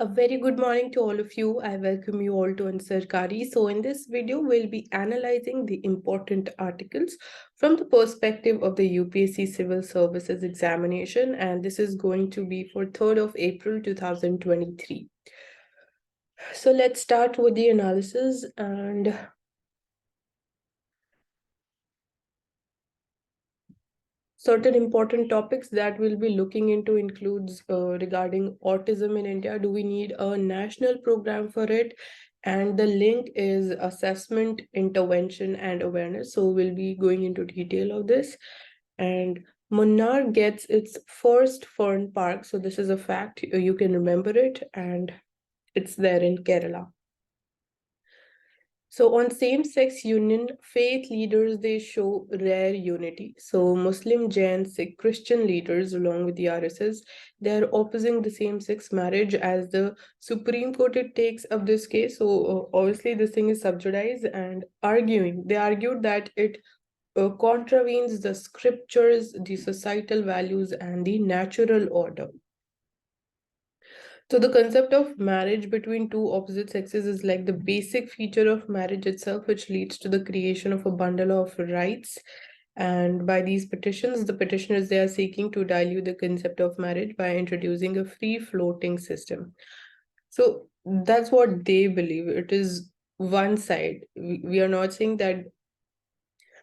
A very good morning to all of you. I welcome you all to Ansarkari. So in this video, we'll be analyzing the important articles from the perspective of the UPSC Civil Services examination, and this is going to be for 3rd of April 2023. So let's start with the analysis, and certain important topics that we'll be looking into includes regarding autism in India. Do we need a national program for it? And the link is assessment, intervention, and awareness. So we'll be going into detail of this. And Munnar gets its first fern park. So this is a fact. You can remember it, and it's there in Kerala. So on same-sex union, faith leaders, they show rare unity. So Muslim, Jain, Sikh, Christian leaders, along with the RSS, they are opposing the same-sex marriage as the Supreme Court it takes up this case. So obviously this thing is subjudice and arguing. They argued that it contravenes the scriptures, the societal values, and the natural order. So the concept of marriage between two opposite sexes is like the basic feature of marriage itself, which leads to the creation of a bundle of rights. And by these petitions, the petitioners, they are seeking to dilute the concept of marriage by introducing a free-floating system. So that's what they believe. It is one side. We are not saying that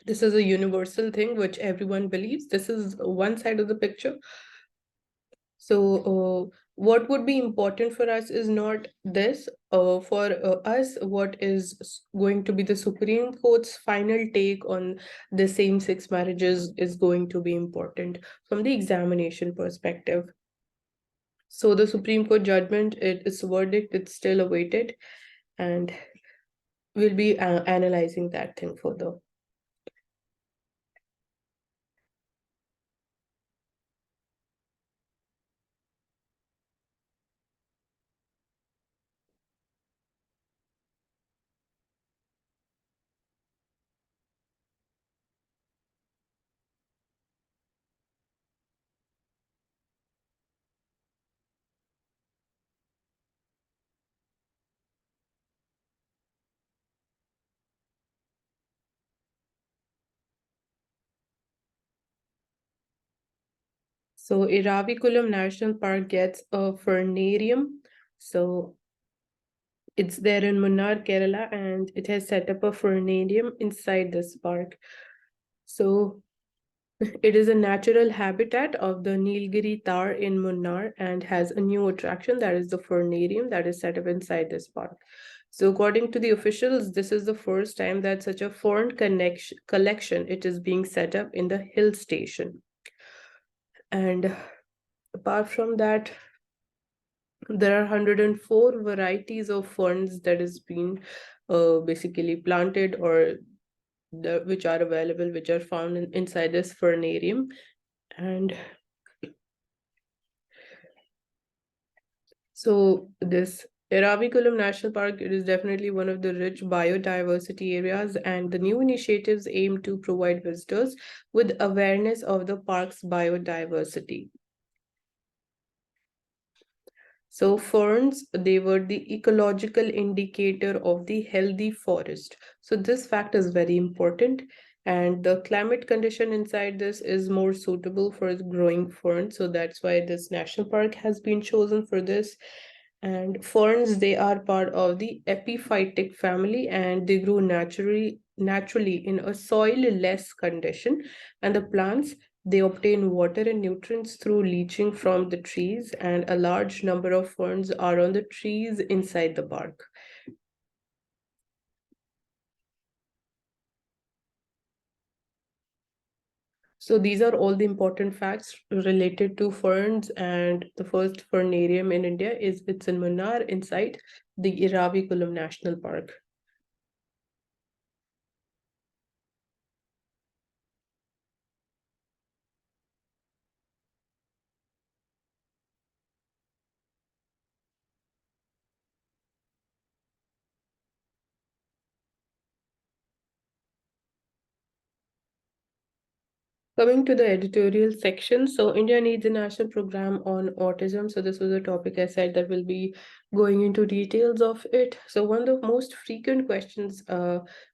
this is a universal thing which everyone believes. This is one side of the picture. So, what would be important for us is not this. For us, what is going to be the Supreme Court's final take on the same-sex marriages is going to be important from the examination perspective. So, the Supreme Court judgment, its verdict, it's still awaited, and we'll be analyzing that thing further. So Iravikulam National Park gets a fernarium. So it's there in Munnar, Kerala, and it has set up a fernarium inside this park. So it is a natural habitat of the Nilgiri tar in Munnar and has a new attraction, that is the fernarium that is set up inside this park. So according to the officials, this is the first time that such a foreign collection it is being set up in the hill station. And apart from that, there are 104 varieties of ferns that has been basically planted or which are available, which are found inside this fernarium. And so this Eraviculam National Park, it is definitely one of the rich biodiversity areas, and the new initiatives aim to provide visitors with awareness of the park's biodiversity. So ferns, they were the ecological indicator of the healthy forest. So this fact is very important. And the climate condition inside this is more suitable for growing ferns. So that's why this national park has been chosen for this. And ferns, they are part of the epiphytic family and they grow naturally in a soil-less condition. And the plants, they obtain water and nutrients through leaching from the trees, and a large number of ferns are on the trees inside the park. So these are all the important facts related to ferns, and the first fernarium in India it's in Munnar inside the Iravikulam National Park. Coming to the editorial section, so India needs a national program on autism. So this was a topic I said that will be going into details of it. So one of the most frequent questions,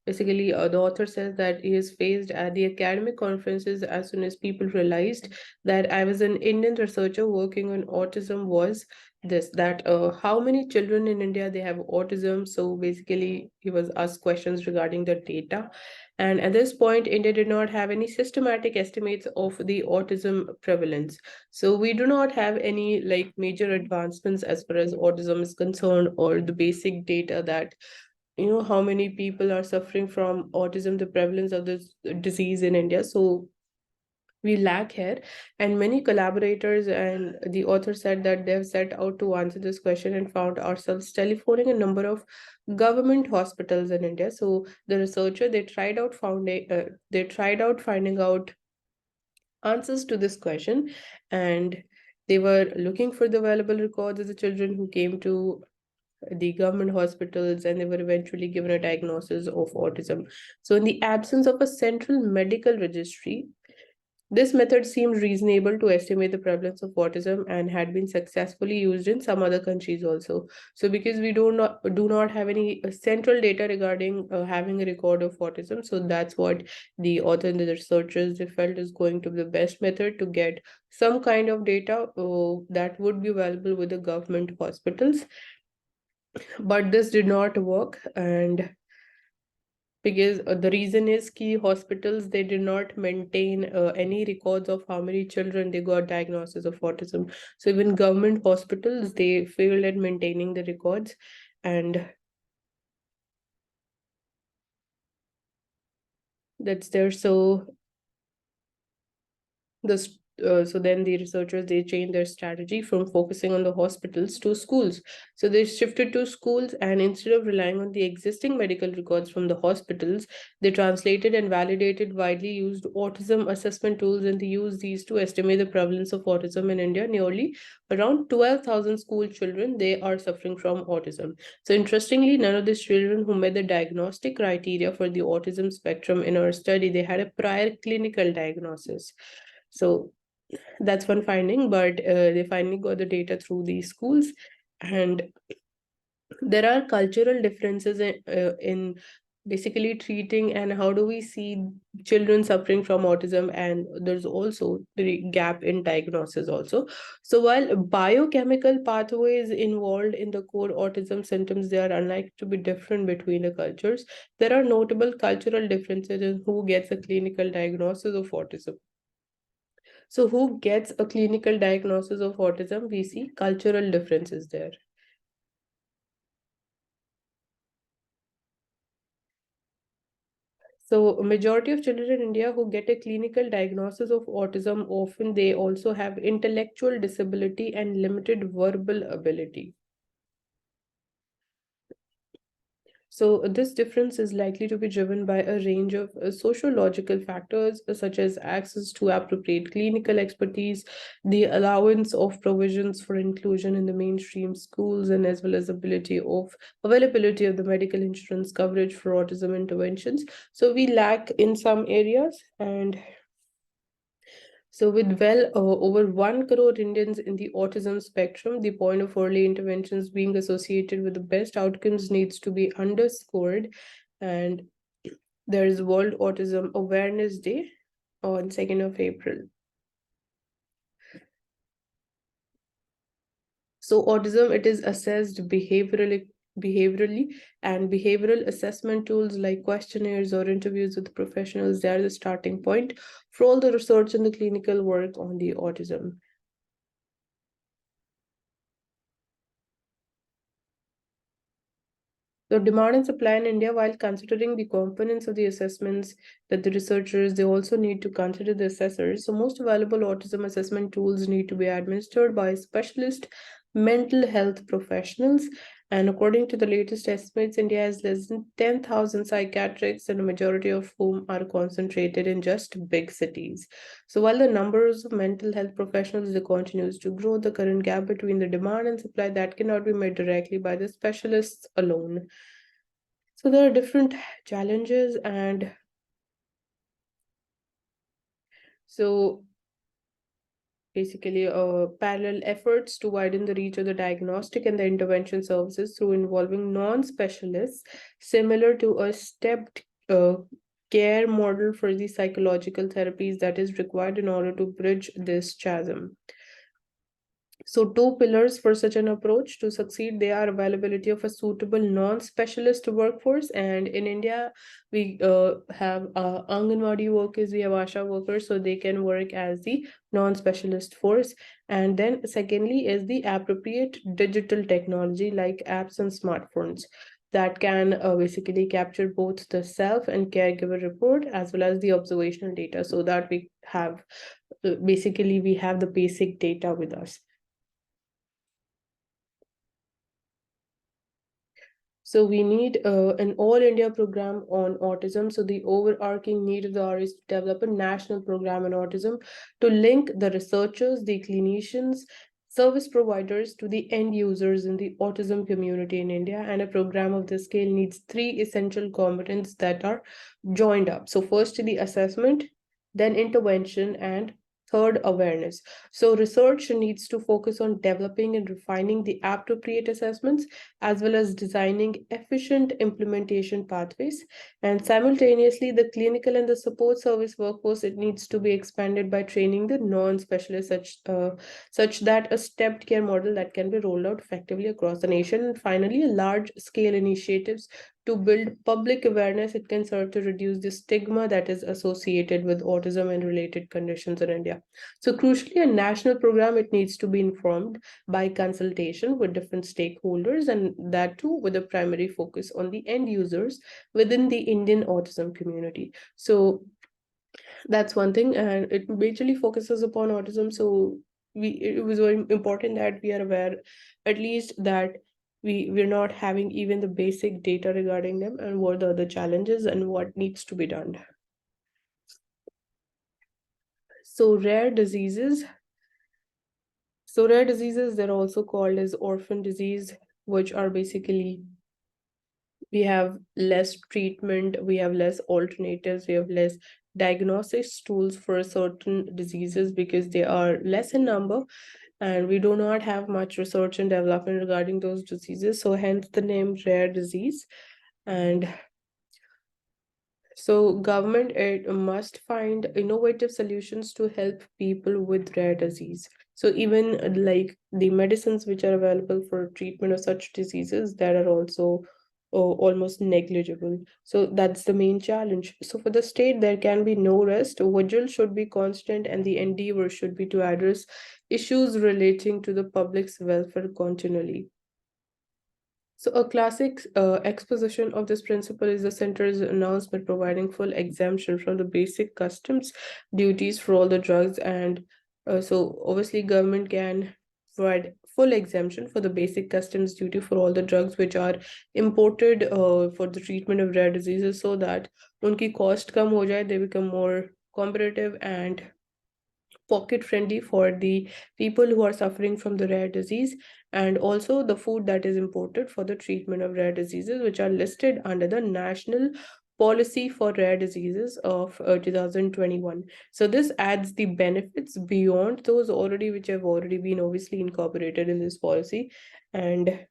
basically, the author says that he is faced at the academic conferences as soon as people realized that I was an Indian researcher working on autism was this, that how many children in India they have autism. So basically, he was asked questions regarding the data, and at this point, India did not have any systematic estimates of the autism prevalence. So we do not have any like major advancements as far as autism is concerned, or the basic data that how many people are suffering from autism, the prevalence of this disease in India. So we lack here, and many collaborators and the author said that they've set out to answer this question and found ourselves telephoning a number of government hospitals in India. So the researcher, they tried out finding out answers to this question, and they were looking for the available records of the children who came to the government hospitals, and they were eventually given a diagnosis of autism. So in the absence of a central medical registry, this method seemed reasonable to estimate the prevalence of autism and had been successfully used in some other countries also. So because we do not have any central data regarding having a record of autism, so that's what the author and the researchers they felt is going to be the best method to get some kind of data that would be available with the government hospitals. But this did not work, and because the reason is key hospitals they did not maintain any records of how many children they got diagnosis of autism. So even government hospitals they failed at maintaining the records, and that's there. So so then the researchers they changed their strategy from focusing on the hospitals to schools. So they shifted to schools, and instead of relying on the existing medical records from the hospitals, they translated and validated widely used autism assessment tools, and they used these to estimate the prevalence of autism in India. Nearly around 12,000 school children they are suffering from autism. So interestingly, none of these children who met the diagnostic criteria for the autism spectrum in our study they had a prior clinical diagnosis. So that's one finding, but they finally got the data through these schools. And there are cultural differences in basically treating and how do we see children suffering from autism, and there's also the gap in diagnosis also. So while biochemical pathways involved in the core autism symptoms they are unlikely to be different between the cultures, there are notable cultural differences in who gets a clinical diagnosis of autism. So who gets a clinical diagnosis of autism? We see cultural differences there. So a majority of children in India who get a clinical diagnosis of autism, often they also have intellectual disability and limited verbal ability. So this difference is likely to be driven by a range of sociological factors such as access to appropriate clinical expertise, the allowance of provisions for inclusion in the mainstream schools, and as well as availability of the medical insurance coverage for autism interventions. So we lack in some areas, and so, with well over 1 crore Indians in the autism spectrum, the point of early interventions being associated with the best outcomes needs to be underscored. And there is World Autism Awareness Day on 2nd of April. So, autism it is assessed behaviorally, and behavioral assessment tools like questionnaires or interviews with professionals they are the starting point for all the research and the clinical work on the autism. So demand and supply in India, while considering the components of the assessments that the researchers, they also need to consider the assessors. So most available autism assessment tools need to be administered by specialist mental health professionals. And according to the latest estimates, India has less than 10,000 psychiatrists, and a majority of whom are concentrated in just big cities. So while the numbers of mental health professionals they continues to grow, the current gap between the demand and supply that cannot be met directly by the specialists alone. So there are different challenges, and So basically, parallel efforts to widen the reach of the diagnostic and the intervention services through involving non-specialists, similar to a stepped care model for the psychological therapies that is required in order to bridge this chasm. So two pillars for such an approach to succeed, they are availability of a suitable non-specialist workforce. And in India, we have Anganwadi workers, we have ASHA workers, so they can work as the non-specialist force. And then secondly is the appropriate digital technology like apps and smartphones that can basically capture both the self and caregiver report as well as the observational data, so that we have basically we have the basic data with us. So we need an all India program on autism. So the overarching need of the R is to develop a national program on autism to link the researchers, the clinicians, service providers to the end users in the autism community in India. And a program of this scale needs three essential components that are joined up. So first, the assessment, then intervention, and third, awareness. So research needs to focus on developing and refining the appropriate assessments as well as designing efficient implementation pathways. And simultaneously, the clinical and the support service workforce, it needs to be expanded by training the non-specialists such that a stepped care model that can be rolled out effectively across the nation. And finally, large scale initiatives to build public awareness, it can serve to reduce the stigma that is associated with autism and related conditions in India. So crucially, a national program, it needs to be informed by consultation with different stakeholders, and that too with a primary focus on the end users within the Indian autism community. So that's one thing, and it majorly focuses upon autism. So it was very important that we are aware at least that we're not having even the basic data regarding them and what are the challenges and what needs to be done. So rare diseases, they're also called as orphan disease, which are basically we have less treatment, we have less alternatives, we have less diagnosis tools for certain diseases because they are less in number, and we do not have much research and development regarding those diseases. So hence the name rare disease. And so government, it must find innovative solutions to help people with rare disease. So even like the medicines which are available for treatment of such diseases that are also almost negligible. So that's the main challenge. So for the state, there can be no rest. Vigil should be constant, and the endeavor should be to address issues relating to the public's welfare continually. So a classic exposition of this principle is the center's announcement providing full exemption from the basic customs duties for all the drugs. And so obviously government can provide full exemption for the basic customs duty for all the drugs which are imported for the treatment of rare diseases, so that unki cost kam ho jaye, they become more competitive and pocket friendly for the people who are suffering from the rare disease, and also the food that is imported for the treatment of rare diseases which are listed under the national policy for rare diseases of 2021. So this adds the benefits beyond those already which have already been obviously incorporated in this policy. And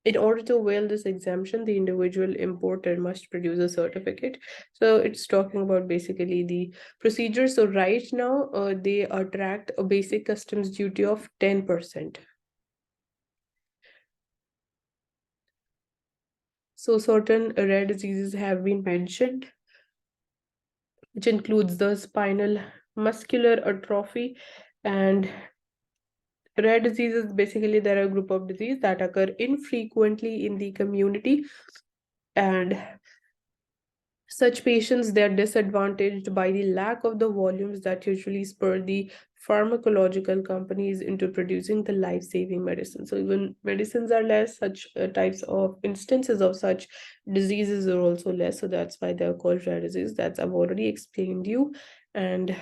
in order to avail this exemption, the individual importer must produce a certificate. So it's talking about basically the procedure. So right now, they attract a basic customs duty of 10%. So certain rare diseases have been mentioned, which includes the spinal muscular atrophy. And rare diseases, basically, there are a group of diseases that occur infrequently in the community, and such patients, they are disadvantaged by the lack of the volumes that usually spur the pharmacological companies into producing the life-saving medicine. So even medicines are less, such types of instances of such diseases are also less. So that's why they're called rare disease. That's I've already explained you. And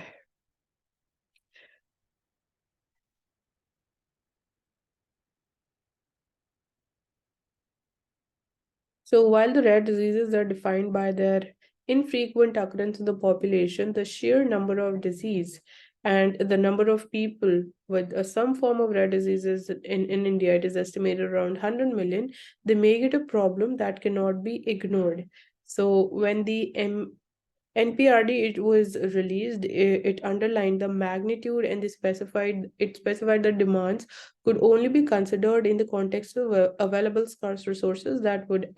so while the rare diseases are defined by their infrequent occurrence in the population, the sheer number of disease and the number of people with some form of rare diseases in India, it is estimated around 100 million, they make it a problem that cannot be ignored. So when the NPRD it was released, it underlined the magnitude and it specified the demands could only be considered in the context of available scarce resources that would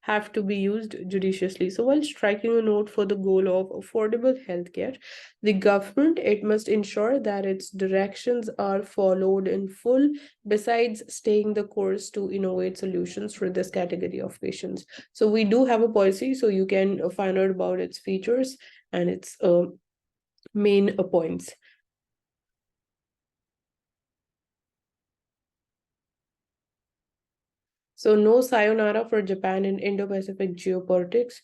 have to be used judiciously. So while striking a note for the goal of affordable healthcare, the government it must ensure that its directions are followed in full, besides staying the course to innovate solutions for this category of patients. So we do have a policy, so you can find out about its features and its main points. So no sayonara for Japan in Indo-Pacific geopolitics.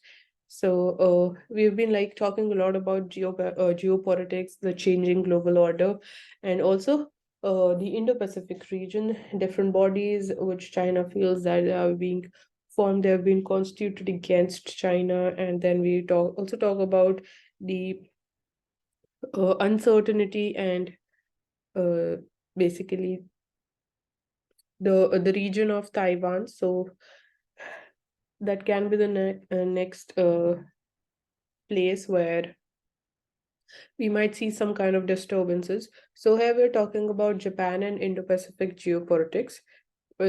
So we've been like talking a lot about geopolitics, the changing global order, and also the Indo-Pacific region, different bodies which China feels that are being formed, they have been constituted against China, and then we also talk about the uncertainty and uh, basically the region of Taiwan. So that can be the next place where we might see some kind of disturbances. So here we're talking about Japan and Indo-Pacific geopolitics.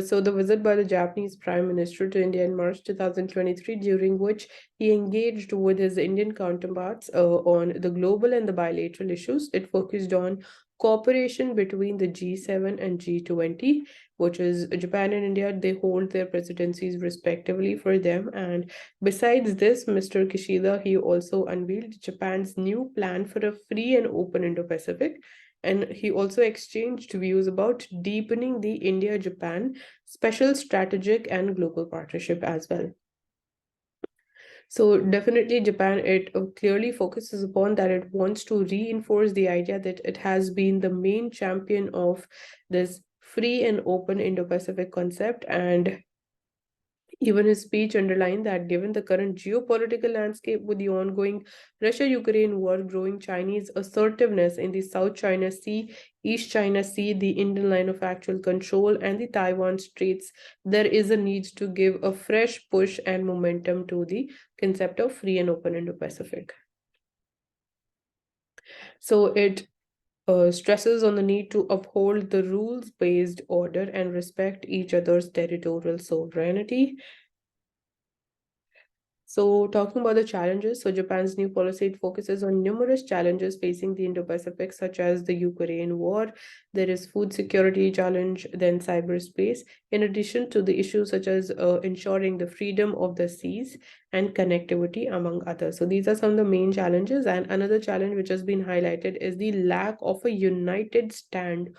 So the visit by the Japanese Prime Minister to India in March 2023, during which he engaged with his Indian counterparts on the global and the bilateral issues. It focused on cooperation between the G7 and G20, which is Japan and India. They hold their presidencies respectively for them. And besides this, Mr. Kishida, he also unveiled Japan's new plan for a free and open Indo-Pacific, and he also exchanged views about deepening the India Japan special strategic and global partnership as well. So, definitely, Japan, it clearly focuses upon that it wants to reinforce the idea that it has been the main champion of this free and open Indo Pacific concept. And even his speech underlined that given the current geopolitical landscape with the ongoing Russia Ukraine war, growing Chinese assertiveness in the South China Sea, East China Sea, the Indian line of actual control, and the Taiwan Straits, there is a need to give a fresh push and momentum to the concept of free and open Indo Pacific. So it stresses on the need to uphold the rules based order and respect each other's territorial sovereignty. So, talking about the challenges, so Japan's new policy it focuses on numerous challenges facing the Indo-Pacific, such as the Ukraine war. There is food security challenge, then cyberspace. In addition to the issues such as ensuring the freedom of the seas and connectivity, among others. So these are some of the main challenges. And another challenge which has been highlighted is the lack of a united stand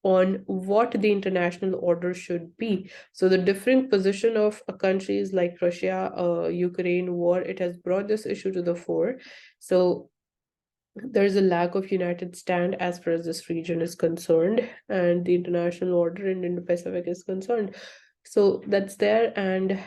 on what the international order should be. So the differing position of countries like Russia, Ukraine war, it has brought this issue to the fore. So there's a lack of united stand as far as this region is concerned, and the international order in Indo-Pacific is concerned. So that's there, and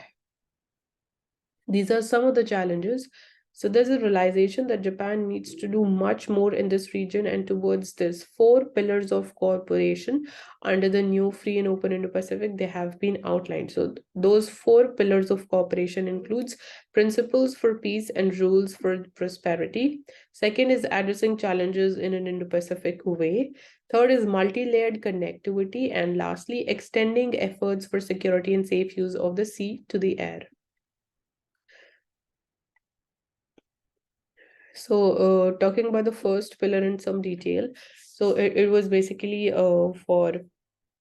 these are some of the challenges. So there's a realization that Japan needs to do much more in this region, and towards this four pillars of cooperation under the new free and open Indo-Pacific, they have been outlined. So those four pillars of cooperation includes principles for peace and rules for prosperity. Second is addressing challenges in an Indo-Pacific way. Third is multi-layered connectivity, and lastly, extending efforts for security and safe use of the sea to the air. So, talking about the first pillar in some detail, so it was basically for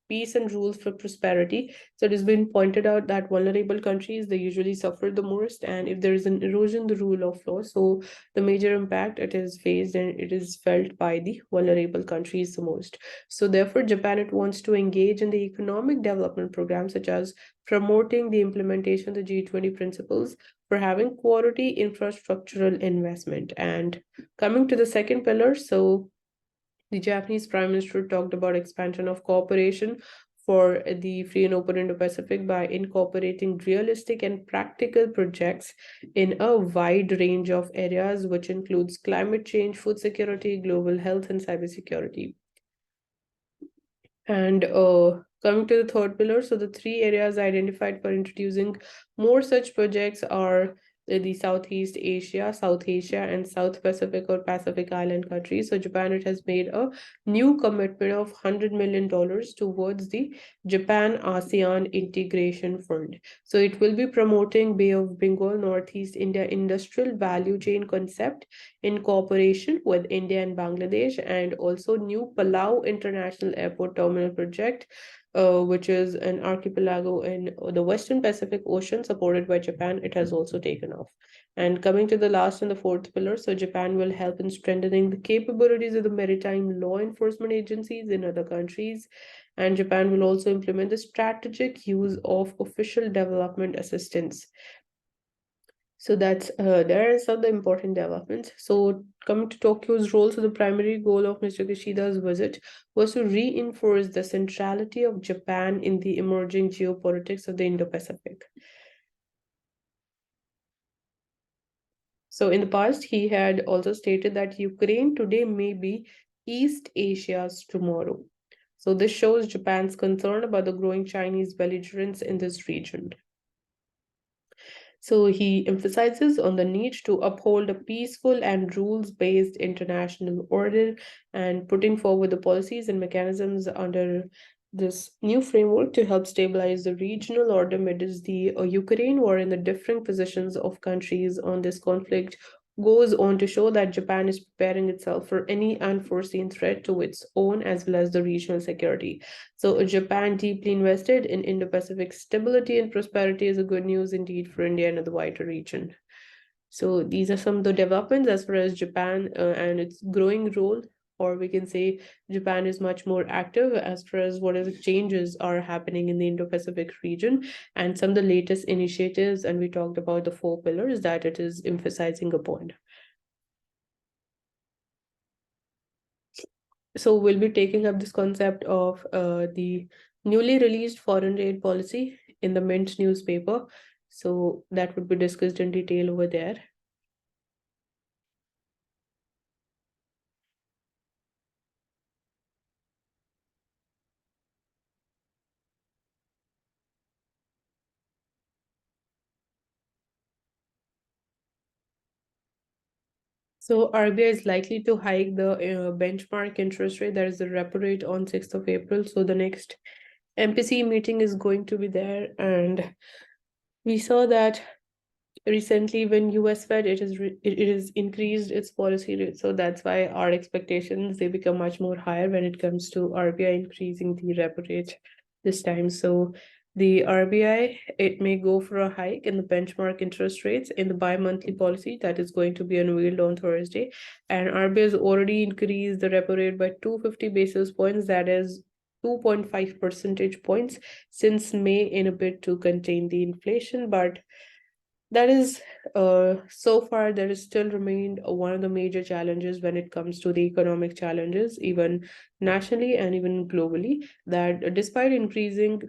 peace and rules for prosperity. So it has been pointed out that vulnerable countries they usually suffer the most, and if there is an erosion the rule of law, so the major impact it is faced and it is felt by the vulnerable countries the most. So therefore, Japan it wants to engage in the economic development programs such as promoting the implementation of the G20 principles for having quality infrastructural investment. And coming to the second pillar, so the Japanese Prime Minister talked about expansion of cooperation for the free and open Indo-Pacific by incorporating realistic and practical projects in a wide range of areas, which includes climate change, food security, global health, and cybersecurity. And coming to the third pillar, so the three areas identified for introducing more such projects are the Southeast Asia, South Asia, and South Pacific or Pacific Island countries. So Japan, it has made a new commitment of $100 million towards the Japan ASEAN Integration Fund. So it will be promoting Bay of Bengal Northeast India industrial value chain concept in cooperation with India and Bangladesh, and also new Palau International Airport Terminal project, which is an archipelago in the Western Pacific Ocean supported by Japan. It has also taken off. And coming to the last and the fourth pillar, so Japan will help in strengthening the capabilities of the maritime law enforcement agencies in other countries. And Japan will also implement the strategic use of official development assistance. So that's there are some of the important developments. So coming to Tokyo's role, so the primary goal of Mr. Kishida's visit was to reinforce the centrality of Japan in the emerging geopolitics of the Indo-Pacific. So in the past, he had also stated that Ukraine today may be East Asia's tomorrow. So this shows Japan's concern about the growing Chinese belligerence in this region. So he emphasizes on the need to uphold a peaceful and rules-based international order and putting forward the policies and mechanisms under this new framework to help stabilize the regional order amidst the Ukraine war and the different positions of countries on this conflict goes on to show that Japan is preparing itself for any unforeseen threat to its own as well as the regional security. So Japan deeply invested in Indo-Pacific stability and prosperity is a good news indeed for India and the wider region. So these are some of the developments as far as Japan and its growing role, or we can say Japan is much more active as far as what are the changes are happening in the Indo-Pacific region and some of the latest initiatives. And we talked about the four pillars that it is emphasizing upon. So we'll be taking up this concept of the newly released foreign aid policy in the Mint newspaper. So that would be discussed in detail over there. So RBI is likely to hike the benchmark interest rate, that is the repo rate, on 6th of April. So the next MPC meeting is going to be there. And we saw that recently when US Fed, it is increased its policy rate. So that's why our expectations, they become much more higher when it comes to RBI increasing the repo rate this time. So the RBI, it may go for a hike in the benchmark interest rates in the bi-monthly policy that is going to be unveiled on Thursday. And RBI has already increased the repo rate by 250 basis points, that is 2.5 percentage points since May, in a bid to contain the inflation. But that is so far there is still remained one of the major challenges when it comes to the economic challenges, even nationally and even globally, that despite increasing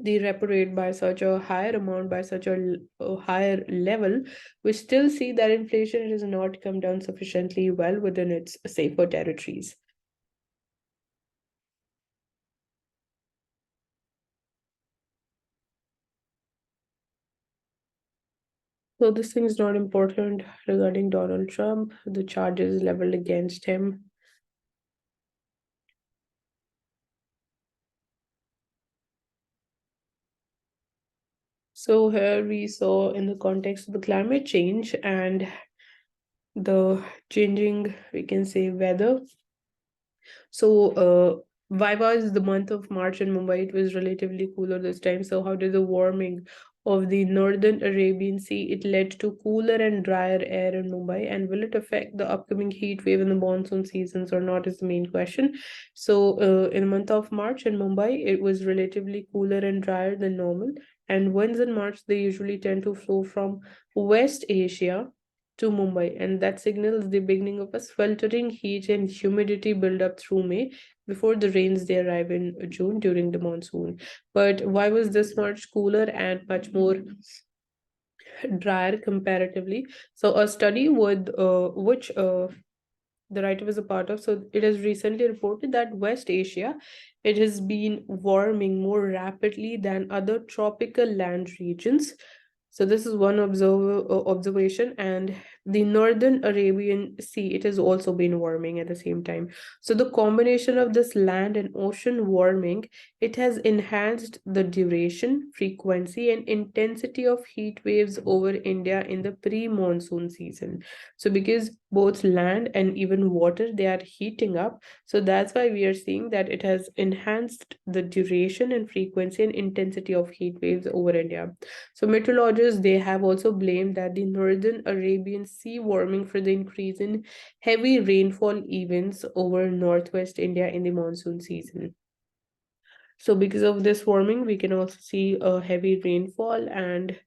the repo rate by such a higher amount, by such a higher level, we still see that inflation has not come down sufficiently well within its safer territories. So this thing is not important regarding Donald Trump, the charges leveled against him. So here we saw in the context of the climate change and the changing, we can say, weather. So why was the month of March in Mumbai, it was relatively cooler this time? So how did the warming of the northern Arabian Sea, it led to cooler and drier air in Mumbai, and will it affect the upcoming heat wave in the monsoon seasons or not is the main question. So in the month of March in Mumbai, it was relatively cooler and drier than normal, and winds in March, they usually tend to flow from West Asia to Mumbai, and that signals the beginning of a sweltering heat and humidity build-up through May before the rains they arrive in June during the monsoon. But why was this much cooler and much more drier comparatively? So a study with which the writer was a part of. So it has recently reported that West Asia, it has been warming more rapidly than other tropical land regions. So this is one observation, and the northern Arabian Sea, it has also been warming at the same time. So the combination of this land and ocean warming, it has enhanced the duration, frequency, and intensity of heat waves over India in the pre-monsoon season. So because both land and even water, they are heating up, so that's why we are seeing that it has enhanced the duration and frequency and intensity of heat waves over India. So meteorologists, they have also blamed that the northern Arabian Sea warming for the increase in heavy rainfall events over northwest India in the monsoon season. So because of this warming, we can also see a heavy rainfall, and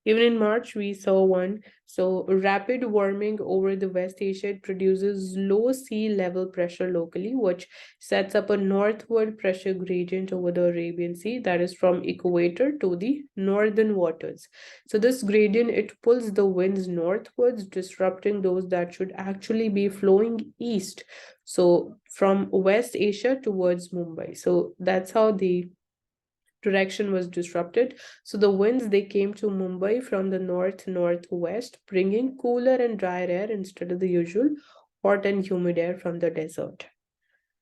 even in March we saw one. So rapid warming over the West Asia, it produces low sea level pressure locally, which sets up a northward pressure gradient over the Arabian Sea, that is from equator to the northern waters. So this gradient, it pulls the winds northwards, disrupting those that should actually be flowing east, so from West Asia towards Mumbai. So that's how the direction was disrupted. So the winds, they came to Mumbai from the north northwest, bringing cooler and drier air instead of the usual hot and humid air from the desert.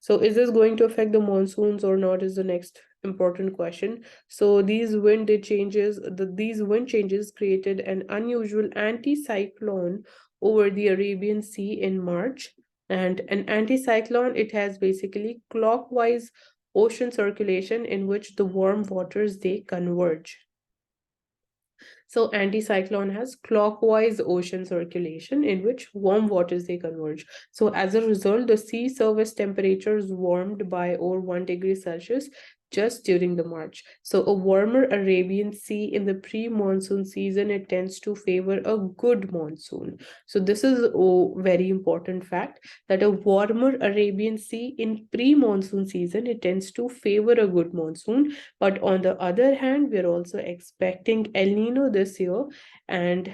So is this going to affect the monsoons or not is the next important question. So these wind changes created an unusual anticyclone over the Arabian Sea in March. And an anticyclone, it has basically clockwise ocean circulation in which the warm waters, they converge. So anticyclone has clockwise ocean circulation in which warm waters, they converge. So as a result, the sea surface temperatures warmed by over 1 degree Celsius just during the March. So a warmer Arabian Sea in the pre-monsoon season, it tends to favor a good monsoon. So this is a very important fact, that a warmer Arabian Sea in pre-monsoon season, it tends to favor a good monsoon. But on the other hand, we're also expecting El Nino this year, and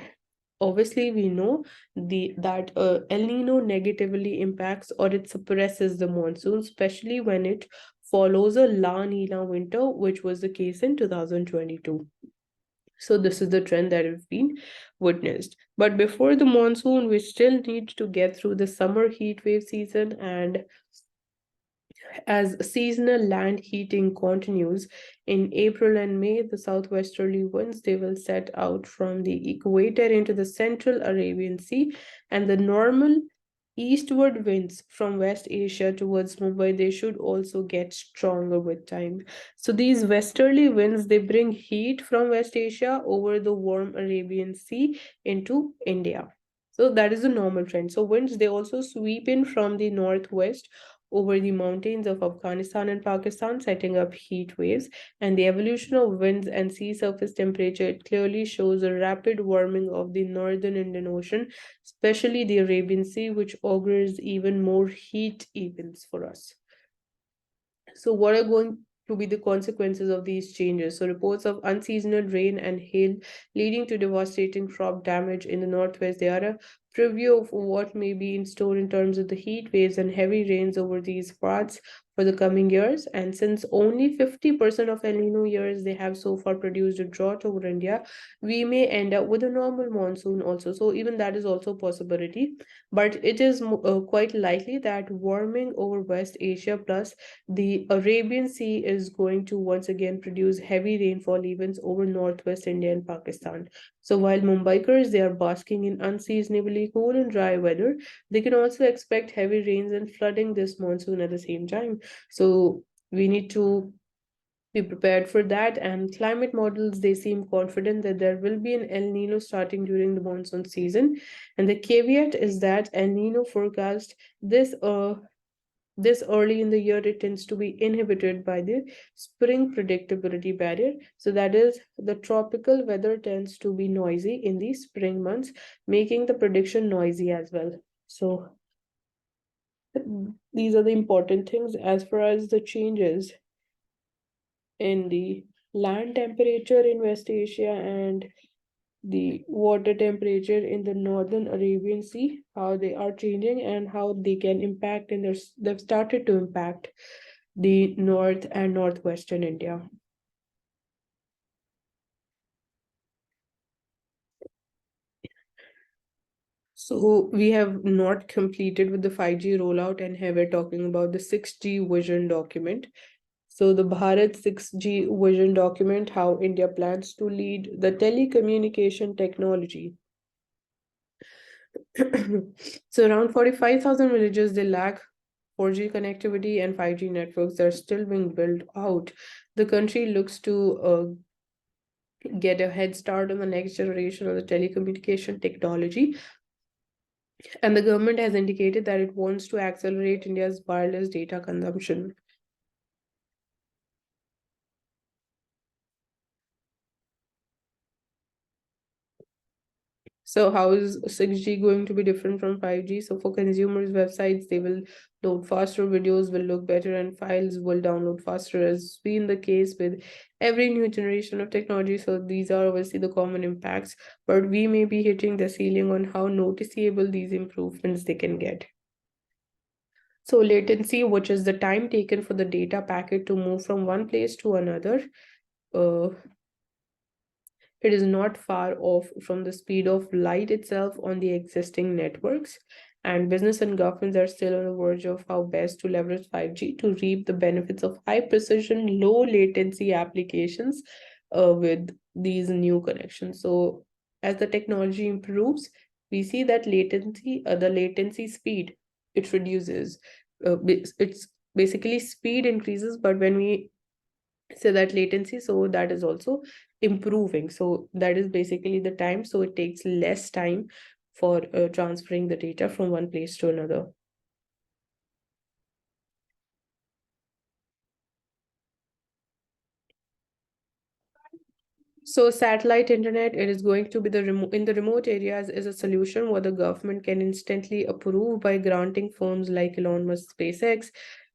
obviously we know that El Nino negatively impacts or it suppresses the monsoon, especially when it follows a La Nina winter, which was the case in 2022. So this is the trend that has been witnessed. But before the monsoon, we still need to get through the summer heat wave season, and as seasonal land heating continues, in April and May, the southwesterly winds, they will set out from the equator into the central Arabian Sea, and the normal eastward winds from West Asia towards Mumbai, they should also get stronger with time. So these westerly winds, they bring heat from West Asia over the warm Arabian Sea into India. So that is the normal trend. So winds, they also sweep in from the northwest over the mountains of Afghanistan and Pakistan, setting up heat waves. And the evolution of winds and sea surface temperature, it clearly shows a rapid warming of the northern Indian Ocean, especially the Arabian Sea, which augurs even more heat events for us. So, what are going to be the consequences of these changes? So, reports of unseasonal rain and hail leading to devastating crop damage in the northwest. They are a preview of what may be in store in terms of the heat waves and heavy rains over these parts for the coming years. And since only 50% of El Nino years they have so far produced a drought over India, we may end up with a normal monsoon also. So even that is also a possibility. But it is quite likely that warming over West Asia plus the Arabian Sea is going to once again produce heavy rainfall events over northwest India and Pakistan. So while Mumbaikars, they are basking in unseasonably cool and dry weather, they can also expect heavy rains and flooding this monsoon at the same time. So we need to be prepared for that. And climate models, they seem confident that there will be an El Nino starting during the monsoon season. And the caveat is that El Nino forecast this This early in the year, it tends to be inhibited by the spring predictability barrier. So that is, the tropical weather tends to be noisy in the spring months, making the prediction noisy as well. So these are the important things as far as the changes in the land temperature in West Asia and the water temperature in the northern Arabian Sea, how they are changing and how they can impact, and they've started to impact the north and northwestern India. So we have not completed with the 5G rollout, and here we're talking about the 6G vision document. So the Bharat 6G vision document, how India plans to lead the telecommunication technology. So around 45,000 villages, they lack 4G connectivity, and 5G networks are still being built out. The country looks to get a head start on the next generation of the telecommunication technology. And the government has indicated that it wants to accelerate India's wireless data consumption. So how is 6G going to be different from 5G? So for consumers' websites, they will load faster, videos will look better, and files will download faster, as been the case with every new generation of technology. So these are obviously the common impacts, but we may be hitting the ceiling on how noticeable these improvements they can get. So latency, which is the time taken for the data packet to move from one place to another, uh, it is not far off from the speed of light itself on the existing networks. And business and governments are still on the verge of how best to leverage 5G to reap the benefits of high precision, low latency applications with these new connections. So, as the technology improves, we see that the latency speed, it reduces. It's basically speed increases, but when we say that latency, so that is also improving. So that is basically the time, so it takes less time for transferring the data from one place to another. So satellite internet, it is going to be in the remote areas is a solution where the government can instantly approve by granting firms like Elon Musk, SpaceX.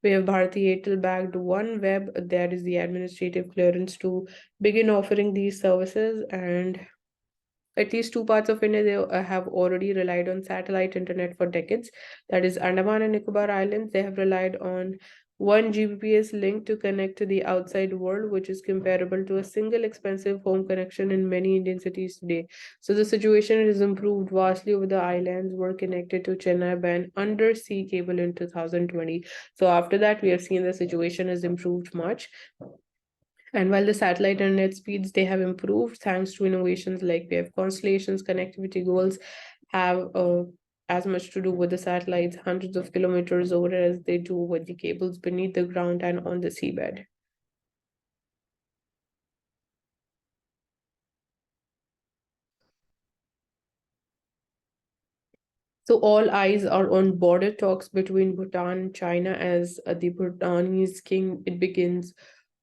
We have Bharti Airtel backed OneWeb, that is the administrative clearance to begin offering these services. And at least two parts of India, they have already relied on satellite internet for decades. That is Andaman and Nicobar Islands. They have relied on one Gbps link to connect to the outside world, which is comparable to a single expensive home connection in many Indian cities today. So the situation has improved vastly over the islands were connected to Chennai by an undersea cable in 2020. So after that, we have seen the situation has improved much. And while the satellite internet speeds they have improved thanks to innovations like we have constellations, connectivity goals have as much to do with the satellites hundreds of kilometers over as they do with the cables beneath the ground and on the seabed. So all eyes are on border talks between Bhutan and China as the Bhutanese king it begins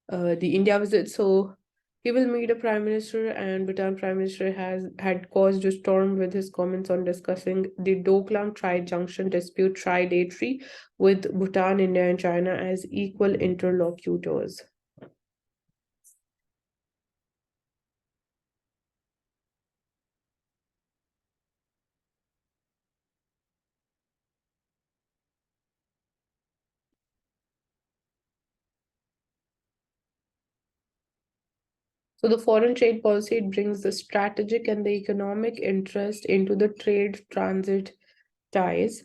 the India visit. So he will meet a prime minister, and Bhutan prime minister has had caused a storm with his comments on discussing the Doklam Tri-Junction dispute trilaterally with Bhutan, India, and China as equal interlocutors. So the foreign trade policy it brings the strategic and the economic interest into the trade transit ties,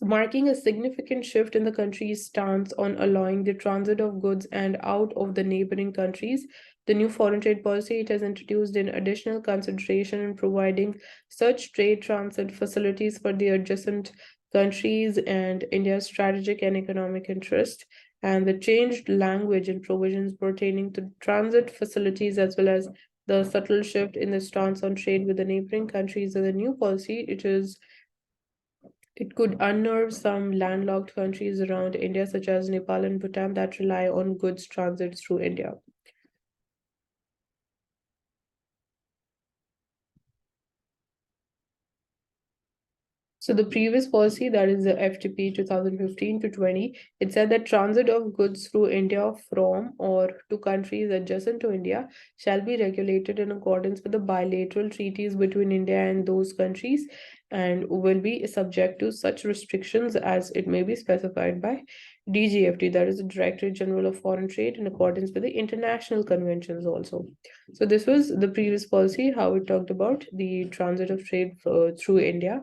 marking a significant shift in the country's stance on allowing the transit of goods and out of the neighboring countries. The new foreign trade policy it has introduced an additional consideration in providing such trade transit facilities for the adjacent countries and India's strategic and economic interest. And the changed language and provisions pertaining to transit facilities, as well as the subtle shift in the stance on trade with the neighboring countries of the new policy, It could unnerve some landlocked countries around India, such as Nepal and Bhutan, that rely on goods transit through India. So the previous policy, that is the FTP 2015 to 20, it said that transit of goods through India from or to countries adjacent to India shall be regulated in accordance with the bilateral treaties between India and those countries and will be subject to such restrictions as it may be specified by DGFT, that is the Directorate General of Foreign Trade, in accordance with the international conventions also. So this was the previous policy, how it talked about the transit of trade through India.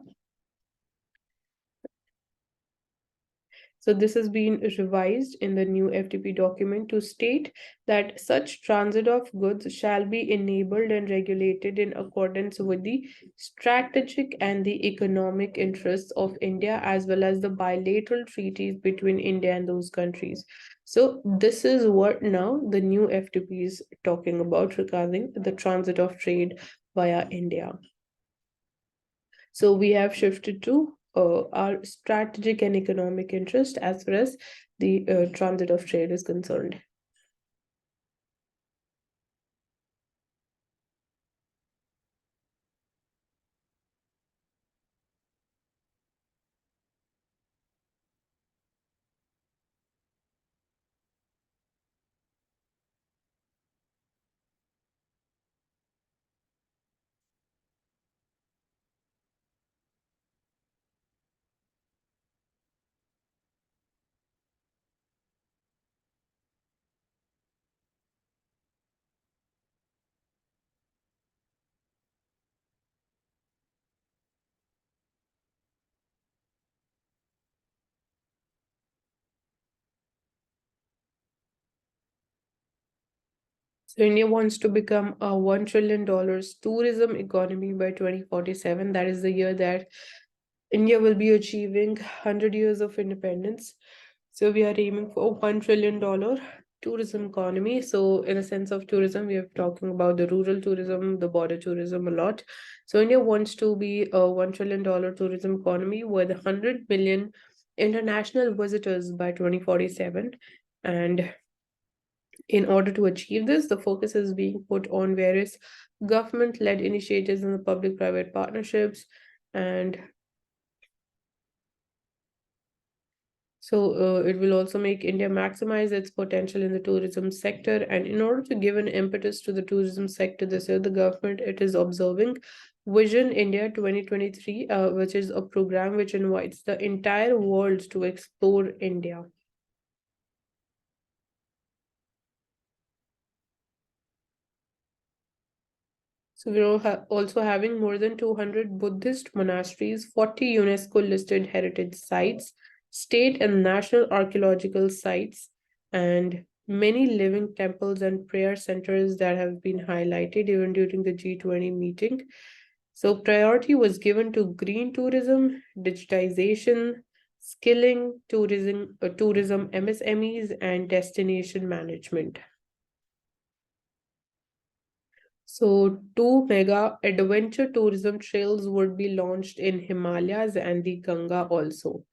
So this has been revised in the new FTP document to state that such transit of goods shall be enabled and regulated in accordance with the strategic and the economic interests of India, as well as the bilateral treaties between India and those countries. So this is what now the new FTP is talking about regarding the transit of trade via India. So we have shifted to our strategic and economic interest as far as the transit of trade is concerned. So India wants to become a $1 trillion tourism economy by 2047. That is the year that India will be achieving 100 years of independence. So we are aiming for $1 trillion tourism economy. So in a sense of tourism, we are talking about the rural tourism, the border tourism a lot. So India wants to be a $1 trillion tourism economy with 100 million international visitors by 2047. And in order to achieve this, the focus is being put on various government-led initiatives and the public-private partnerships. And so it will also make India maximize its potential in the tourism sector. And in order to give an impetus to the tourism sector this year, the government it is observing Vision India 2023, which is a program which invites the entire world to explore India. So we're also having more than 200 Buddhist monasteries, 40 UNESCO listed heritage sites, state and national archaeological sites, and many living temples and prayer centers that have been highlighted even during the G20 meeting. So priority was given to green tourism, digitization, skilling, tourism MSMEs, and destination management. So, two mega adventure tourism trails would be launched in Himalayas and the Ganga also.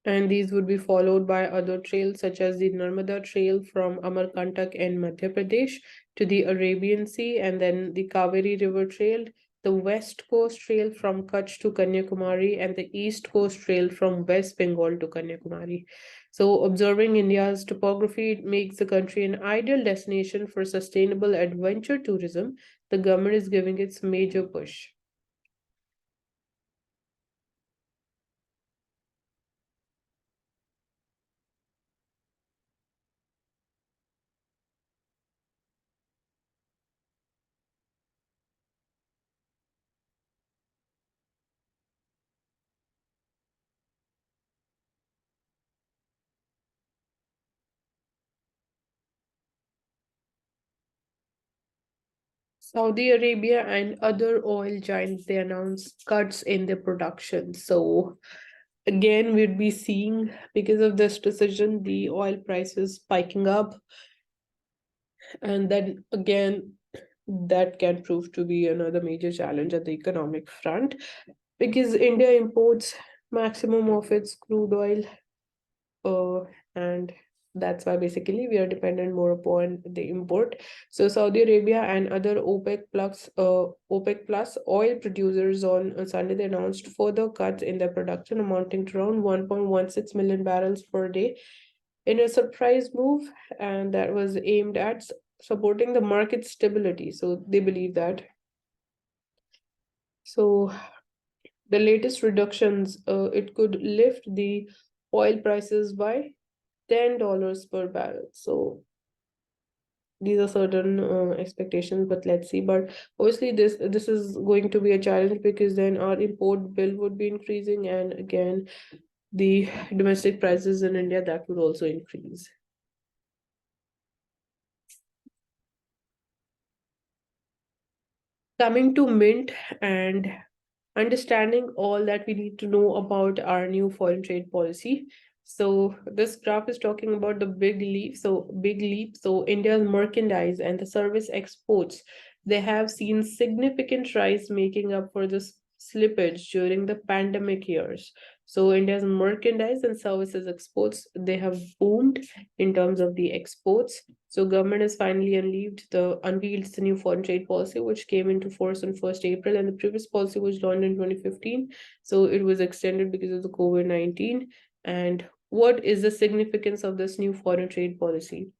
And these would be followed by other trails such as the Narmada Trail from Amarkantak in Madhya Pradesh to the Arabian Sea, and then the Kaveri River Trail, the West Coast Trail from Kutch to Kanyakumari, and the East Coast Trail from West Bengal to Kanyakumari. So, observing India's topography makes the country an ideal destination for sustainable adventure tourism. The government is giving its major push. Saudi Arabia and other oil giants, they announced cuts in their production. So again, we'd be seeing because of this decision, the oil prices spiking up. And then again, that can prove to be another major challenge at the economic front, because India imports maximum of its crude oil, and that's why basically we are dependent more upon the import. So Saudi Arabia and other OPEC plus oil producers on Sunday, they announced further cuts in their production amounting to around 1.16 million barrels per day in a surprise move, and that was aimed at supporting the market stability. So they believe that. So the latest reductions, it could lift the oil prices by $10 per barrel. So these are certain expectations, but let's see. But obviously, this is going to be a challenge, because then our import bill would be increasing, and again, the domestic prices in India, that would also increase. Coming to Mint and understanding all that we need to know about our new foreign trade policy. So this graph is talking about the big leap. So India's merchandise and the service exports, they have seen significant rise, making up for this slippage during the pandemic years. So India's merchandise and services exports, they have boomed in terms of the exports. So government has finally unveiled the new foreign trade policy, which came into force on 1st April, and the previous policy was launched in 2015. So it was extended because of the COVID-19. And what is the significance of this new foreign trade policy?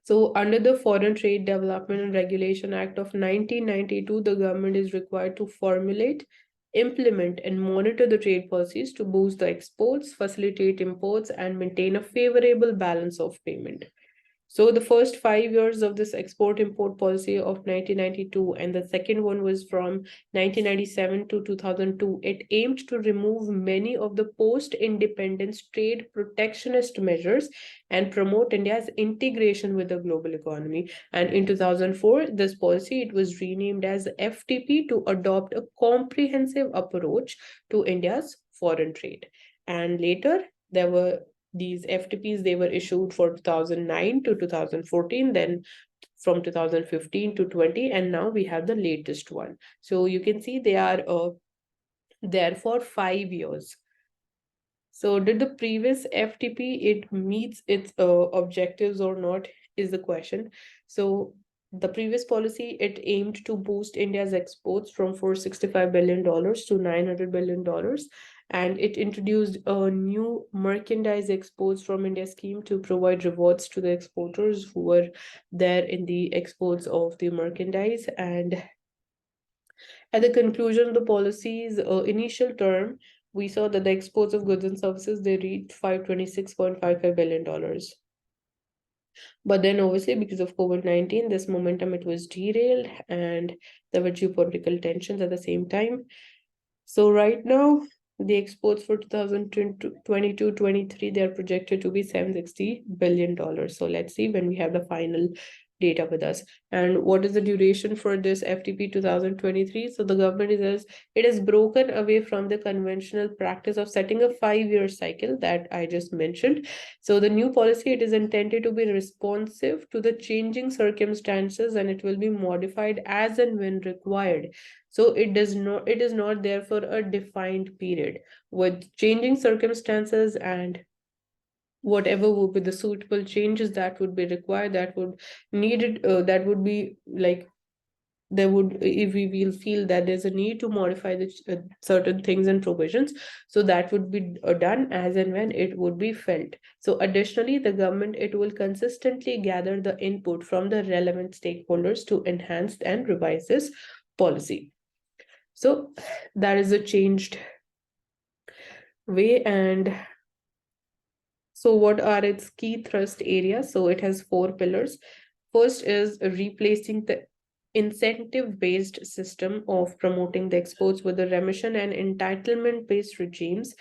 So under the Foreign Trade Development and Regulation Act of 1992, the government is required to formulate, implement, and monitor the trade policies to boost the exports, facilitate imports, and maintain a favorable balance of payment. So the first 5 years of this export-import policy of 1992, and the second one was from 1997 to 2002, it aimed to remove many of the post-independence trade protectionist measures and promote India's integration with the global economy. And in 2004, this policy, it was renamed as FTP to adopt a comprehensive approach to India's foreign trade. And later, there were these FTPs, they were issued for 2009 to 2014, then from 2015 to 20, and now we have the latest one. So you can see they are there for 5 years. So did the previous FTP, it meets its objectives or not, is the question. So the previous policy, it aimed to boost India's exports from $465 billion to $900 billion. And it introduced a new merchandise exports from India scheme to provide rewards to the exporters who were there in the exports of the merchandise. And at the conclusion of the policy's initial term, we saw that the exports of goods and services, they reached $526.55 billion. But then obviously because of COVID-19, this momentum, it was derailed, and there were geopolitical tensions at the same time. So right now, the exports for 2022-23, they are projected to be $760 billion. So let's see when we have the final data with us. And what is the duration for this FTP 2023? So the government says it has broken away from the conventional practice of setting a 5-year cycle that I just mentioned. So the new policy, it is intended to be responsive to the changing circumstances, and it will be modified as and when required. So it is not there for a defined period. With changing circumstances and whatever would be the suitable changes that would be required, that would needed, that would be like, there would, if we will feel that there's a need to modify the certain things and provisions, so that would be done as and when it would be felt. So additionally, the government, it will consistently gather the input from the relevant stakeholders to enhance and revise this policy. So that is a changed way. And so what are its key thrust areas? So it has 4 pillars. First is replacing the incentive-based system of promoting the exports with the remission and entitlement-based regimes,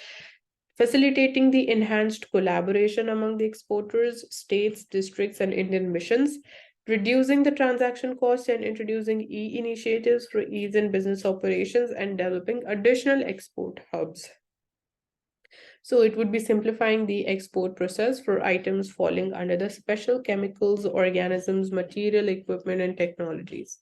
facilitating the enhanced collaboration among the exporters, states, districts, and Indian missions, reducing the transaction costs and introducing initiatives for ease in business operations, and developing additional export hubs. So it would be simplifying the export process for items falling under the special chemicals, organisms, material, equipment, and technologies.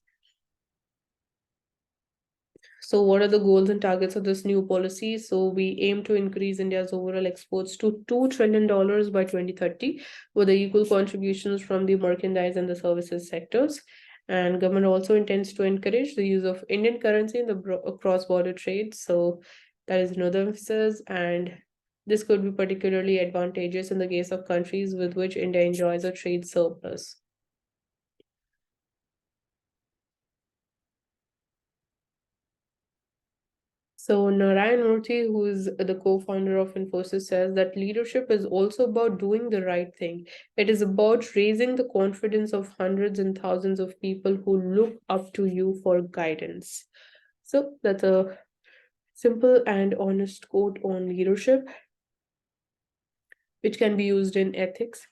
So, what are the goals and targets of this new policy? So, we aim to increase India's overall exports to $2 trillion by 2030, with the equal contributions from the merchandise and the services sectors. And government also intends to encourage the use of Indian currency in the cross-border trade. So, that is another emphasis, and this could be particularly advantageous in the case of countries with which India enjoys a trade surplus. So Narayan Murthy, who is the co-founder of Infosys, says that leadership is also about doing the right thing. It is about raising the confidence of hundreds and thousands of people who look up to you for guidance. So that's a simple and honest quote on leadership, which can be used in ethics.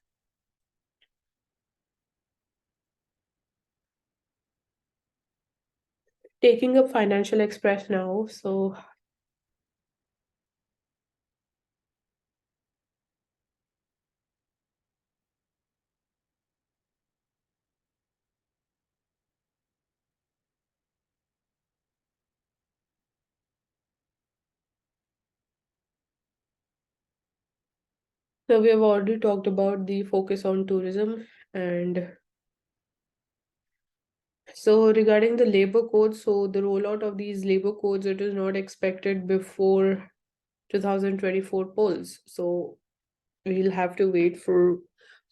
Taking up Financial Express now. So we have already talked about the focus on tourism, and so regarding the labor codes, so the rollout of these labor codes, it is not expected before 2024 polls. So we'll have to wait for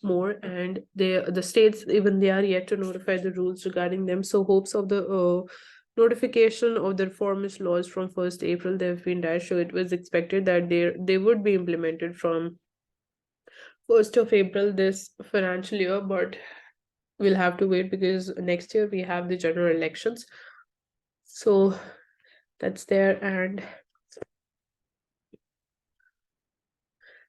more, and the states, even they are yet to notify the rules regarding them. So hopes of the notification of the reformist laws from 1st April, they've been dashed. So it was expected that they would be implemented from 1st of April this financial year, but we'll have to wait because next year we have the general elections. So that's there. And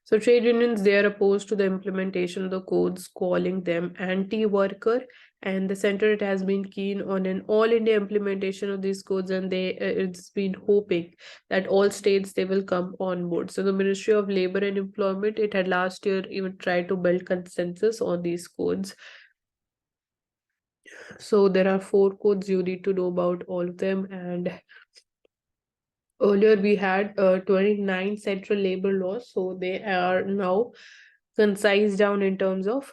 so trade unions, they are opposed to the implementation of the codes, calling them anti-worker. And the center, it has been keen on an all-India implementation of these codes, and it's been hoping that all states, they will come on board. So the Ministry of Labor and Employment, it had last year even tried to build consensus on these codes. So there are 4 codes, you need to know about all of them. And earlier we had 29 central labor laws, so they are now concise down in terms of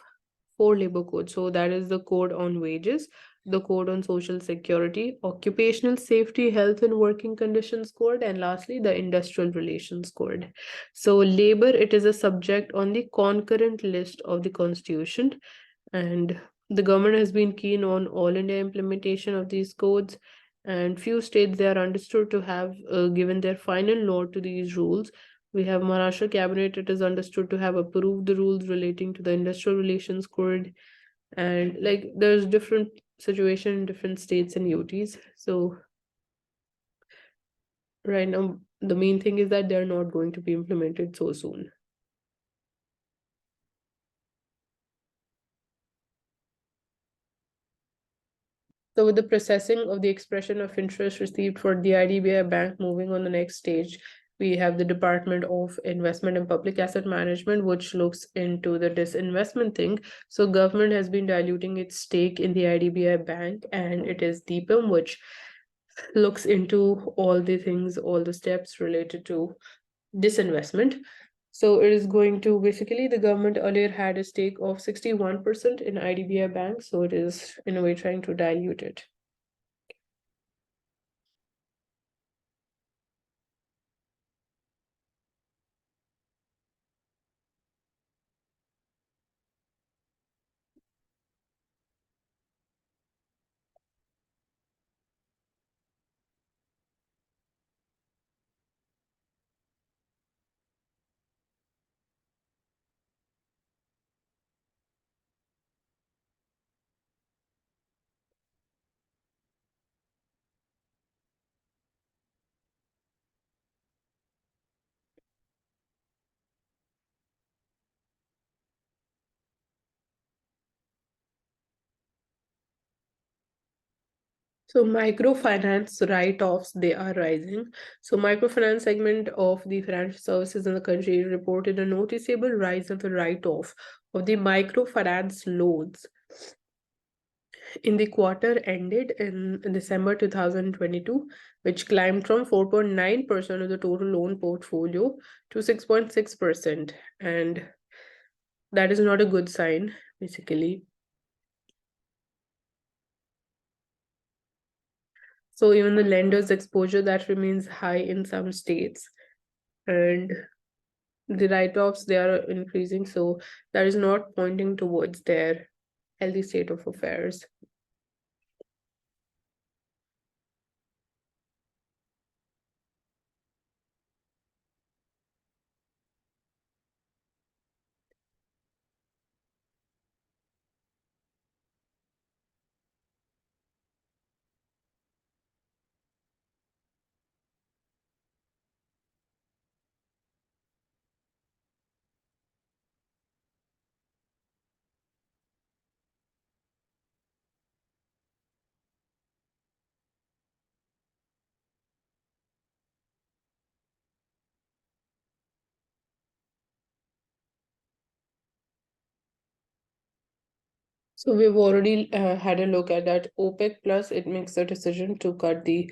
4 labor codes. So that is the code on wages, the code on social security, occupational safety, health and working conditions code, and lastly the industrial relations code. So labor, it is a subject on the concurrent list of the constitution, and the government has been keen on all India implementation of these codes, and few states, they are understood to have given their final nod to these rules. We have Maharashtra cabinet, it is understood to have approved the rules relating to the industrial relations code, and like there's different situation in different states and UTs. So right now the main thing is that they're not going to be implemented so soon. So with the processing of the expression of interest received for the IDBI Bank moving on the next stage, we have the Department of Investment and Public Asset Management, which looks into the disinvestment thing. So government has been diluting its stake in the IDBI Bank, and it is DPIM, which looks into all the things, all the steps related to disinvestment. So it is going to basically, the government earlier had a stake of 61% in IDBI Bank, so it is in a way trying to dilute it. So microfinance write-offs, they are rising. So microfinance segment of the financial services in the country reported a noticeable rise of the write-off of the microfinance loans in the quarter ended in December 2022, which climbed from 4.9% of the total loan portfolio to 6.6%. And that is not a good sign, basically. So even the lender's exposure that remains high in some states, and the write-offs, they are increasing. So that is not pointing towards their healthy state of affairs. So we've already had a look at that. OPEC plus, it makes the decision to cut the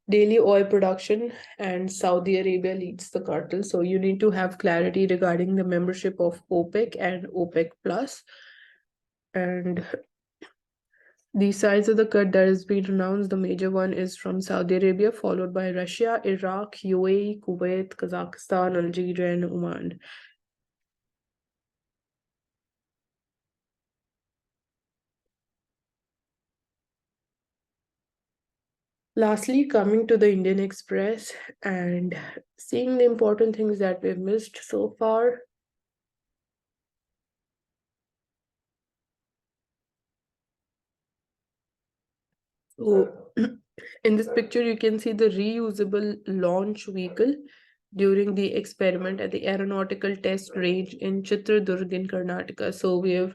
daily oil production, and Saudi Arabia leads the cartel. So you need to have clarity regarding the membership of OPEC and OPEC plus, and the size of the cut that has been announced. The major one is from Saudi Arabia, followed by Russia, Iraq, UAE, Kuwait, Kazakhstan, Algeria, and Oman. Lastly, coming to the Indian Express and seeing the important things that we've missed so far. So, in this picture, you can see the reusable launch vehicle during the experiment at the aeronautical test range in Chitradurg in Karnataka. So we have,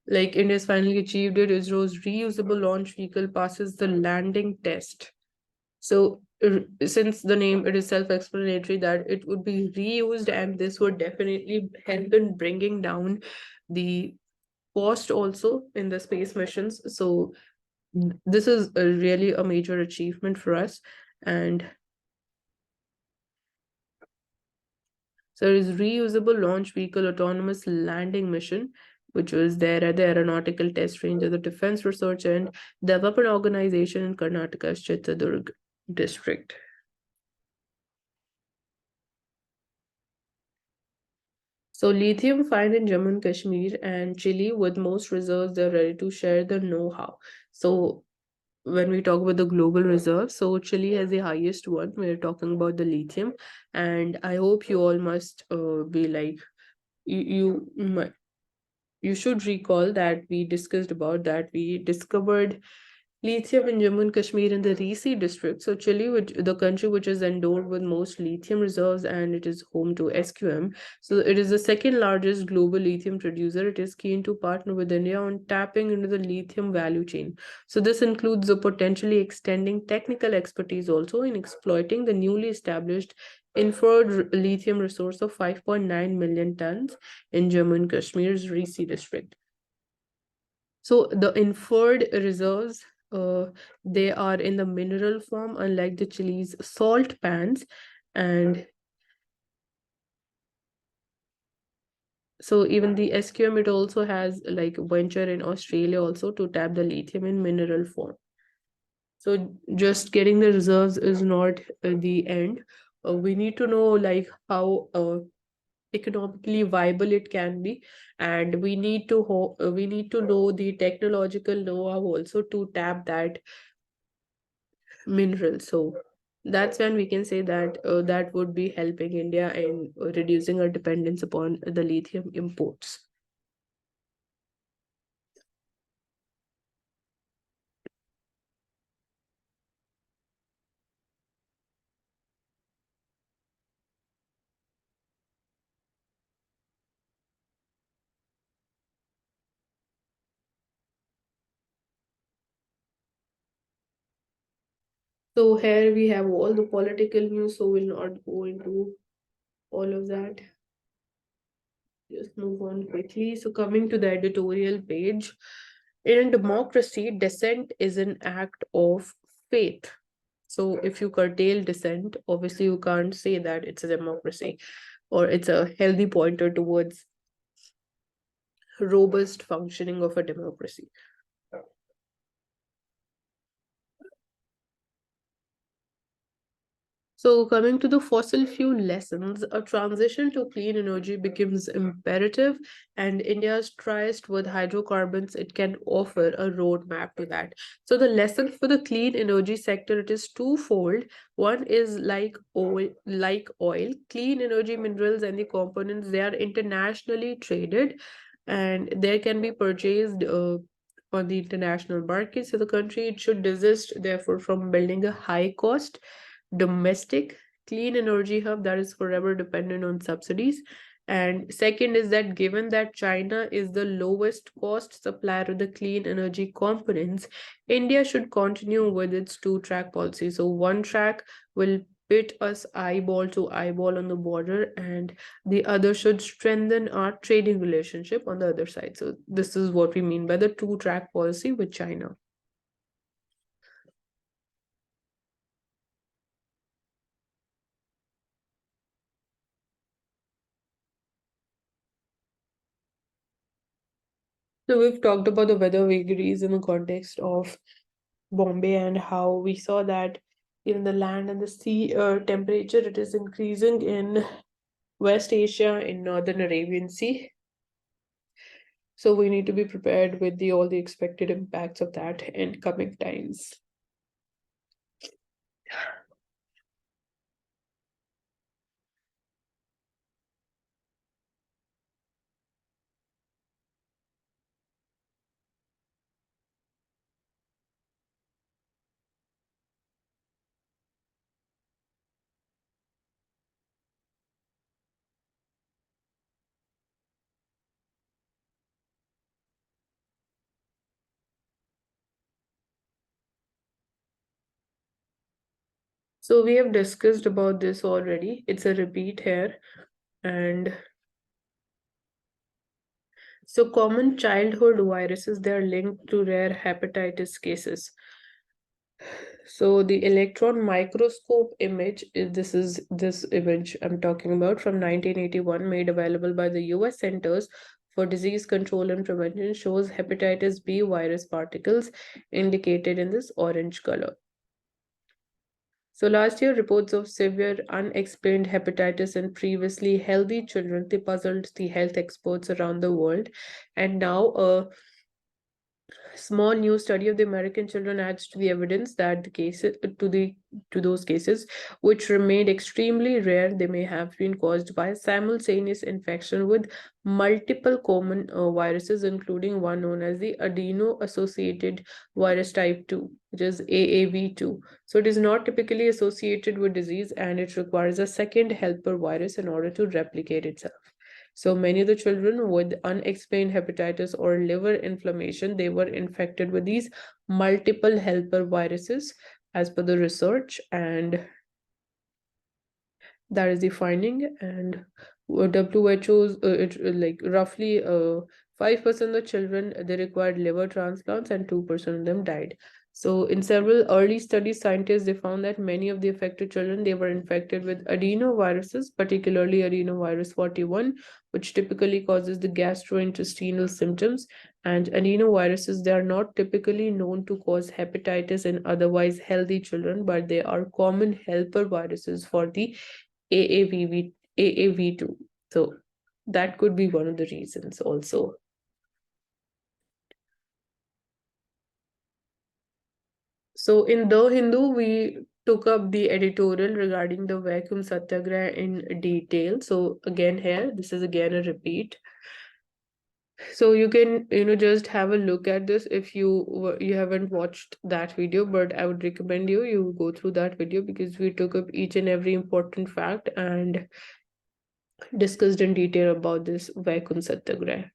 like, India's finally achieved it. ISRO's reusable launch vehicle passes the landing test. So since the name, it is self-explanatory that it would be reused, and this would definitely help in bringing down the cost also in the space missions. So this is really a major achievement for us. And so there is reusable launch vehicle autonomous landing mission, which was there at the aeronautical test range of the Defense Research and Development Organization in Karnataka's Chitradurg district. So lithium found in Jammu and Kashmir and Chile with most reserves, they're ready to share the know-how. So when we talk about the global reserve, so Chile has the highest one. We're talking about the lithium, and I hope you all must be like you should recall that we discussed about that we discovered lithium in Jammu and Kashmir in the Risi district. So Chile, which the country which is endowed with most lithium reserves, and it is home to SQM. So it is the second largest global lithium producer. It is keen to partner with India on tapping into the lithium value chain. So this includes the potentially extending technical expertise also in exploiting the newly established inferred lithium resource of 5.9 million tons in Jammu and Kashmir's Risi district. So the inferred reserves, they are in the mineral form, unlike the Chile's salt pans. And so even the SQM, it also has like venture in Australia also to tap the lithium in mineral form. So just getting the reserves is not the end. We need to know like how economically viable it can be, and we need to know the technological know-how also to tap that mineral. So that's when we can say that that would be helping India in reducing our dependence upon the lithium imports. So here we have all the political news, so we'll not go into all of that. Just move on quickly. So coming to the editorial page, in a democracy, dissent is an act of faith. So if you curtail dissent, obviously you can't say that it's a democracy or it's a healthy pointer towards robust functioning of a democracy. So, coming to the fossil fuel lessons, a transition to clean energy becomes imperative, and India's tryst with hydrocarbons, it can offer a roadmap to that. So, the lesson for the clean energy sector, it is twofold. One is like oil, clean energy minerals and the components, they are internationally traded, and they can be purchased on the international market. So, the country it should desist, therefore, from building a high cost domestic clean energy hub that is forever dependent on subsidies. And second is that given that China is the lowest cost supplier of the clean energy components, India should continue with its two-track policy. So one track will pit us eyeball to eyeball on the border, and the other should strengthen our trading relationship on the other side. So this is what we mean by the two-track policy with China. So we've talked about the weather vagaries in the context of Bombay and how we saw that in the land and the sea temperature it is increasing in West Asia, in Northern Arabian Sea. So we need to be prepared with the all the expected impacts of that in coming times. So we have discussed about this already. It's a repeat here. And so common childhood viruses, they are linked to rare hepatitis cases. So the electron microscope image, this is this image I'm talking about from 1981, made available by the US Centers for Disease Control and Prevention, shows hepatitis B virus particles indicated in this orange color. So last year, reports of severe unexplained hepatitis in previously healthy children, they puzzled the health experts around the world. And now a small new study of the American children adds to the evidence that the cases to those cases which remained extremely rare, they may have been caused by simultaneous infection with multiple common viruses, including one known as the adeno-associated virus type 2, which is AAV2. So it is not typically associated with disease, and it requires a second helper virus in order to replicate itself. So many of the children with unexplained hepatitis or liver inflammation, they were infected with these multiple helper viruses as per the research, and that is the finding. And WHO's like roughly 5% of children they required liver transplants and 2% of them died. So in several early studies, scientists they found that many of the affected children they were infected with adenoviruses, particularly adenovirus 41, which typically causes the gastrointestinal symptoms. And adenoviruses they are not typically known to cause hepatitis in otherwise healthy children, but they are common helper viruses for the AAV2. So that could be one of the reasons also. So in The Hindu, we took up the editorial regarding the vacuum satyagraha in detail. So again here, this is again a repeat. So you can, just have a look at this if you haven't watched that video, but I would recommend you go through that video because we took up each and every important fact and discussed in detail about this vacuum satyagraha.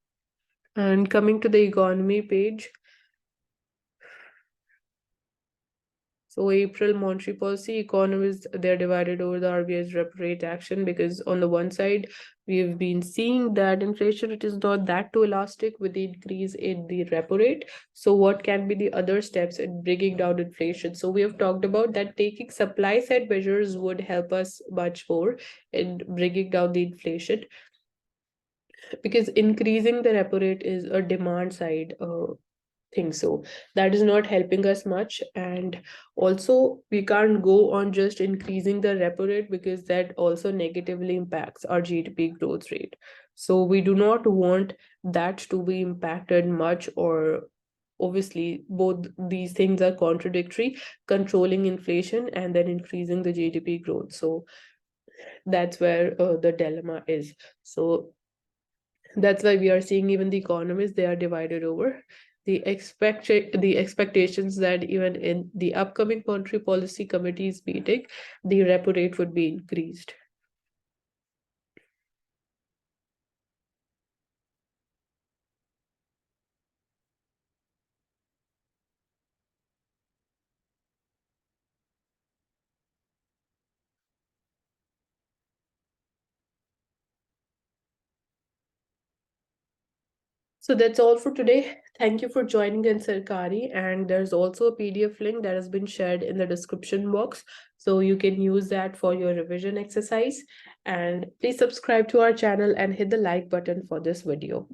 And coming to the economy page, So April monetary policy, economists, they're divided over the RBI's repo rate action, because on the one side, we've been seeing that inflation, it is not that too elastic with the increase in the repo rate. So what can be the other steps in bringing down inflation? So we have talked about that taking supply side measures would help us much more in bringing down the inflation, because increasing the repo rate is a demand side thing, so that is not helping us much. And also we can't go on just increasing the repo rate, because that also negatively impacts our GDP growth rate. So we do not want that to be impacted much, or obviously both these things are contradictory, controlling inflation and then increasing the GDP growth. So that's where the dilemma is. So that's why we are seeing even the economists, they are divided over the expectations that even in the upcoming monetary policy committee's meeting, the repo rate would be increased. So that's all for today. Thank you for joining in, Sarkari. And there's also a PDF link that has been shared in the description box. So you can use that for your revision exercise. And please subscribe to our channel and hit the like button for this video.